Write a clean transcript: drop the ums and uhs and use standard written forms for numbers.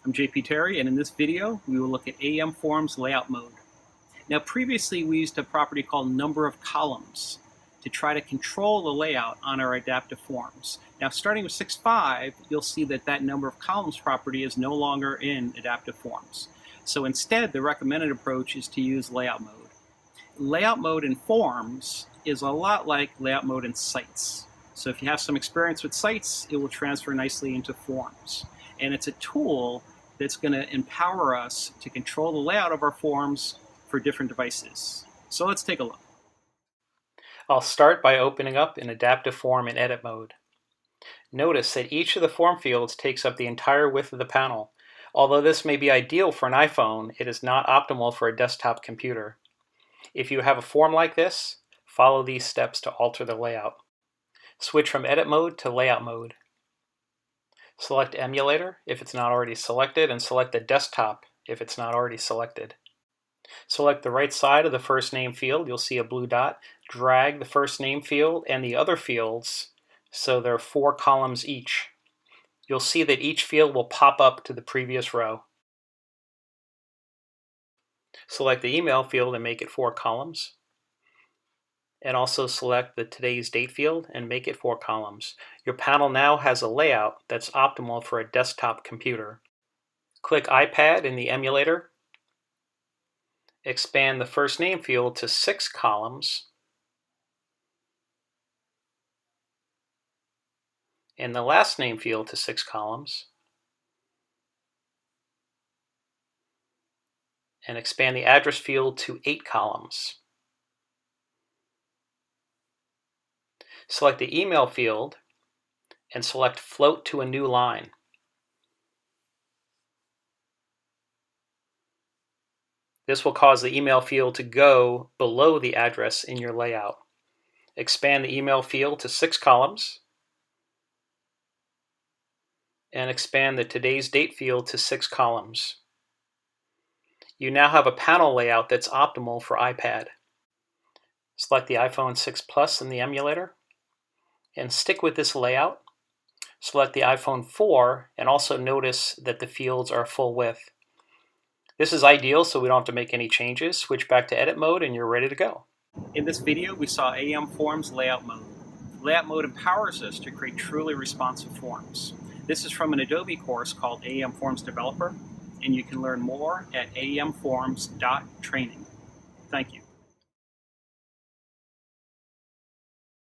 I'm JP Terry, and in this video, we will look at AEM Forms layout mode. Now, previously, we used a property called number of columns to try to control the layout on our adaptive forms. Now, starting with 6.5, you'll see that that number of columns property is no longer in adaptive forms. So instead, the recommended approach is to use layout mode. Layout mode in forms is a lot like layout mode in sites. So if you have some experience with sites, it will transfer nicely into forms. And it's a tool that's going to empower us to control the layout of our forms for different devices. So let's take a look. I'll start by opening up an adaptive form in edit mode. Notice that each of the form fields takes up the entire width of the panel. Although this may be ideal for an iPhone, it is not optimal for a desktop computer. If you have a form like this, follow these steps to alter the layout. Switch from edit mode to layout mode. Select emulator if it's not already selected, and select the desktop if it's not already selected. Select the right side of the first name field. You'll see a blue dot. Drag the first name field and the other fields so there are 4 columns each. You'll see that each field will pop up to the previous row. Select the email field and make it 4 columns. And also select the today's date field and make it 4 columns. Your panel now has a layout that's optimal for a desktop computer. Click iPad in the emulator. Expand the first name field to 6 columns. And the last name field to 6 columns. And expand the address field to 8 columns. Select the email field and select float to a new line. This will cause the email field to go below the address in your layout. Expand the email field to 6 columns and expand the today's date field to 6 columns. You now have a panel layout that's optimal for iPad. Select the iPhone 6 Plus in the emulator and stick with this layout. Select the iPhone 4 and also notice that the fields are full width. This is ideal so we don't have to make any changes. Switch back to edit mode and you're ready to go. In this video, we saw AEM Forms layout mode. Layout mode empowers us to create truly responsive forms. This is from an Adobe course called AEM Forms Developer, and you can learn more at aemforms.training. Thank you.